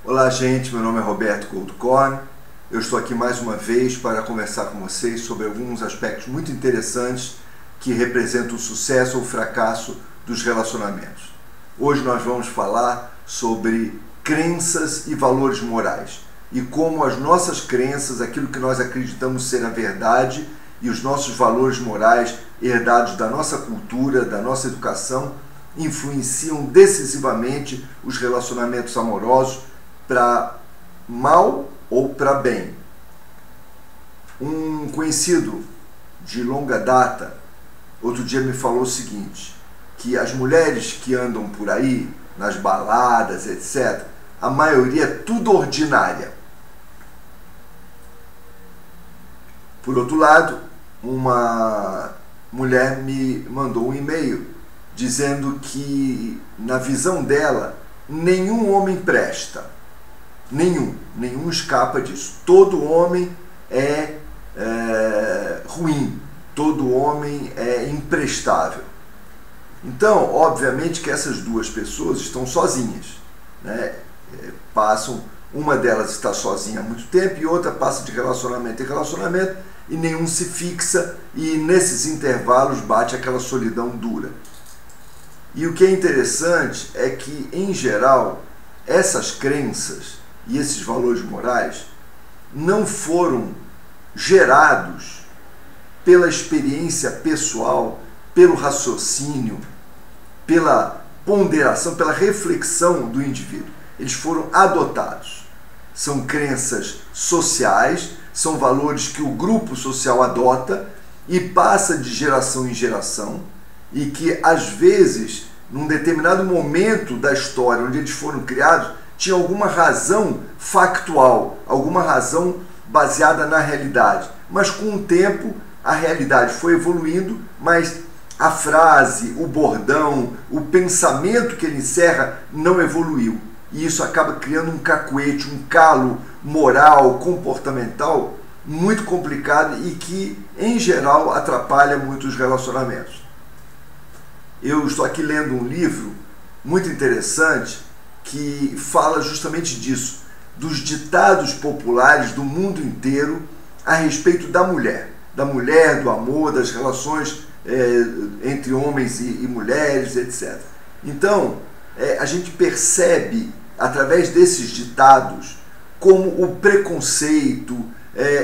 Olá, gente, meu nome é Roberto Goldkorn. Eu estou aqui mais uma vez para conversar com vocês sobre alguns aspectos muito interessantes que representam o sucesso ou o fracasso dos relacionamentos. Hoje nós vamos falar sobre crenças e valores morais e como as nossas crenças, aquilo que nós acreditamos ser a verdade, e os nossos valores morais herdados da nossa cultura, da nossa educação, influenciam decisivamente os relacionamentos amorosos para mal ou para bem. Um conhecido de longa data outro dia me falou o seguinte, que as mulheres que andam por aí, nas baladas, etc., a maioria é tudo ordinária. Por outro lado, uma mulher me mandou um e-mail dizendo que, na visão dela, nenhum homem presta. Nenhum escapa disso. Todo homem é ruim, todo homem é imprestável. Então, obviamente que essas duas pessoas estão sozinhas, né? Uma delas está sozinha há muito tempo e outra passa de relacionamento em relacionamento e nenhum se fixa, e nesses intervalos bate aquela solidão dura. E o que é interessante é que, em geral, essas crenças e esses valores morais não foram gerados pela experiência pessoal, pelo raciocínio, pela ponderação, pela reflexão do indivíduo. Eles foram adotados. São crenças sociais, são valores que o grupo social adota e passa de geração em geração, e que, às vezes, num determinado momento da história onde eles foram criados, tinha alguma razão factual, alguma razão baseada na realidade. Mas com o tempo a realidade foi evoluindo, mas a frase, o bordão, o pensamento que ele encerra não evoluiu. E isso acaba criando um cacuete, um calo moral, comportamental muito complicado e que, em geral, atrapalha muito os relacionamentos. Eu estou aqui lendo um livro muito interessante que fala justamente disso, dos ditados populares do mundo inteiro a respeito da mulher, do amor, das relações entre homens e mulheres, etc. Então, a gente percebe, através desses ditados, como o preconceito,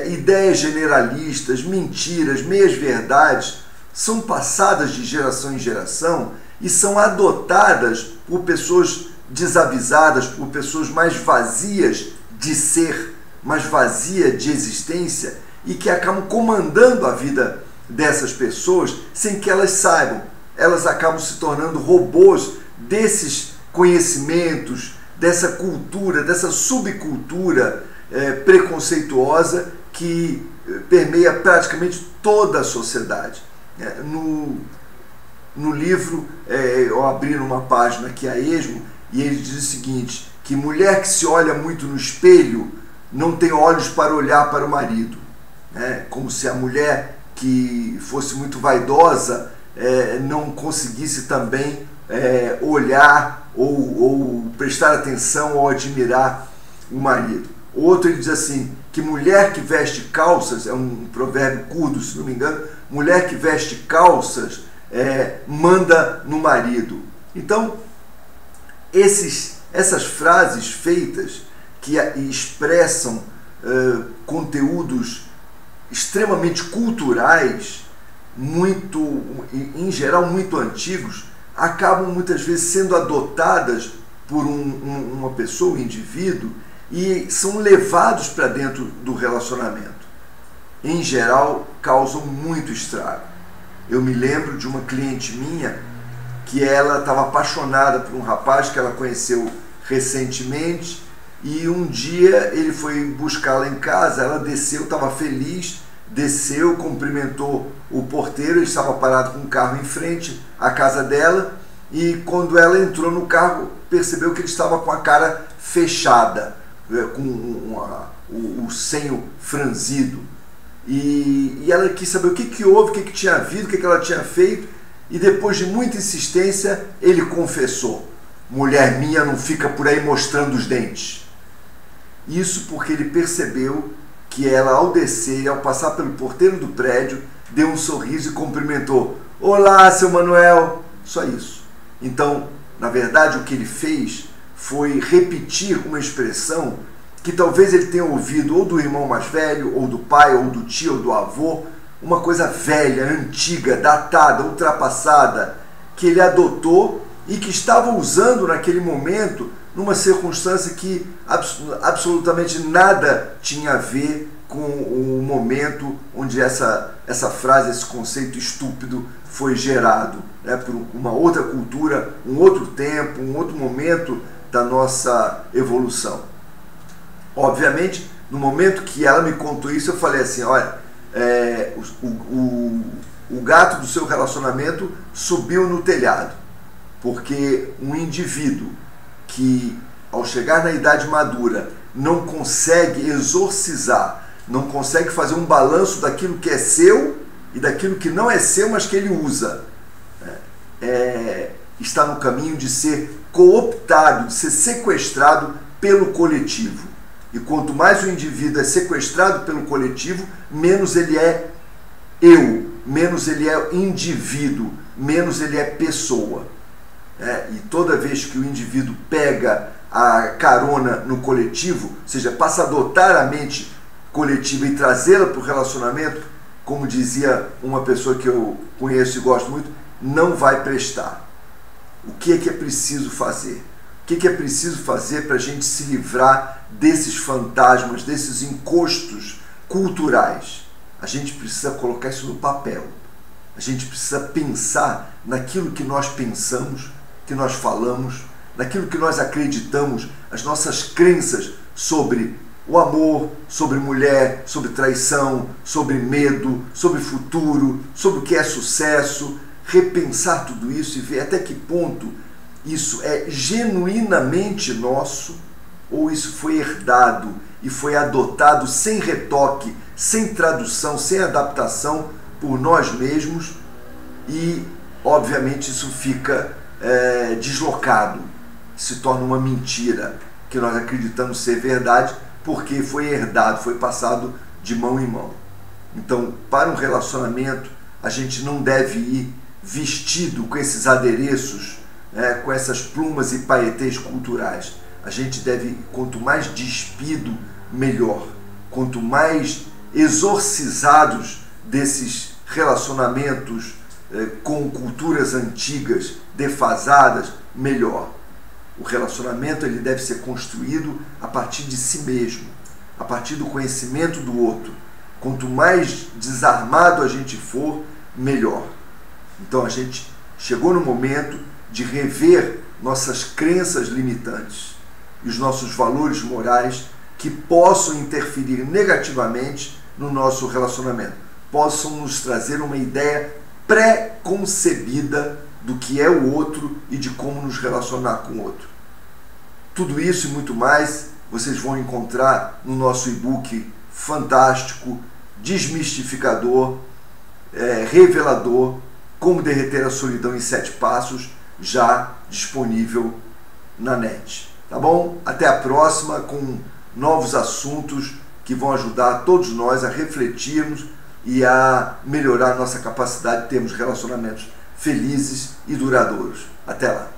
ideias generalistas, mentiras, meias-verdades são passadas de geração em geração e são adotadas por pessoas desavisadas, por pessoas mais vazias de ser, mais vazias de existência, e que acabam comandando a vida dessas pessoas sem que elas saibam. Elas acabam se tornando robôs desses conhecimentos, dessa cultura, dessa subcultura preconceituosa que permeia praticamente toda a sociedade. No livro, eu abri numa página aqui a esmo, e ele diz o seguinte, que mulher que se olha muito no espelho não tem olhos para olhar para o marido. Como se a mulher que fosse muito vaidosa não conseguisse também olhar ou prestar atenção ou admirar o marido. Outro, ele diz assim, que mulher que veste calças, é um provérbio curdo, se não me engano, mulher que veste calças manda no marido. Então, essas frases feitas que expressam conteúdos extremamente culturais, em geral muito antigos, acabam muitas vezes sendo adotadas por uma pessoa, um indivíduo, e são levados para dentro do relacionamento. Em geral, causam muito estrago. Eu me lembro de uma cliente minha que ela estava apaixonada por um rapaz que ela conheceu recentemente, e um dia ele foi buscá-la em casa, ela desceu, estava feliz, desceu, cumprimentou o porteiro, ele estava parado com o carro em frente à casa dela, e quando ela entrou no carro, percebeu que ele estava com a cara fechada, com o senho franzido. E ela quis saber o que houve, o que tinha havido, o que ela tinha feito, e depois de muita insistência, ele confessou: mulher minha não fica por aí mostrando os dentes. Isso porque ele percebeu que ela, ao descer e ao passar pelo porteiro do prédio, deu um sorriso e cumprimentou. Olá, seu Manuel! Só isso. Então, na verdade, o que ele fez foi repetir uma expressão que talvez ele tenha ouvido ou do irmão mais velho, ou do pai, ou do tio, ou do avô, uma coisa velha, antiga, datada, ultrapassada, que ele adotou e que estava usando naquele momento, numa circunstância que absolutamente nada tinha a ver com o momento onde essa frase, esse conceito estúpido foi gerado, né, por uma outra cultura, um outro tempo, um outro momento da nossa evolução. Obviamente, no momento que ela me contou isso, eu falei assim, olha, o gato do seu relacionamento subiu no telhado, porque um indivíduo que, ao chegar na idade madura, não consegue exorcizar, não consegue fazer um balanço daquilo que é seu e daquilo que não é seu, mas que ele usa, está no caminho de ser cooptado, de ser sequestrado pelo coletivo. E quanto mais o indivíduo é sequestrado pelo coletivo, menos ele é eu, menos ele é indivíduo, menos ele é pessoa. E toda vez que o indivíduo pega a carona no coletivo, ou seja, passa a adotar a mente coletiva e trazê-la para o relacionamento, como dizia uma pessoa que eu conheço e gosto muito, não vai prestar. O que é preciso fazer? O que é preciso fazer para a gente se livrar desses fantasmas, desses encostos culturais? A gente precisa colocar isso no papel. A gente precisa pensar naquilo que nós pensamos, que nós falamos, naquilo que nós acreditamos, as nossas crenças sobre o amor, sobre mulher, sobre traição, sobre medo, sobre futuro, sobre o que é sucesso. Repensar tudo isso e ver até que ponto isso é genuinamente nosso ou isso foi herdado e foi adotado sem retoque, sem tradução, sem adaptação por nós mesmos e, obviamente, isso fica deslocado, se torna uma mentira que nós acreditamos ser verdade porque foi herdado, foi passado de mão em mão. Então, para um relacionamento, a gente não deve ir vestido com esses adereços, com essas plumas e paetês culturais. A gente deve, quanto mais despido, melhor. Quanto mais exorcizados desses relacionamentos com culturas antigas, defasadas, melhor. O relacionamento ele deve ser construído a partir de si mesmo, a partir do conhecimento do outro. Quanto mais desarmado a gente for, melhor. Então a gente chegou no momento de rever nossas crenças limitantes e os nossos valores morais que possam interferir negativamente no nosso relacionamento, possam nos trazer uma ideia pré-concebida do que é o outro e de como nos relacionar com o outro. Tudo isso e muito mais vocês vão encontrar no nosso e-book fantástico, desmistificador, revelador, Como Derreter a Solidão em 7 Passos, já disponível na net. Tá bom? Até a próxima com novos assuntos que vão ajudar todos nós a refletirmos e a melhorar nossa capacidade de termos relacionamentos felizes e duradouros. Até lá!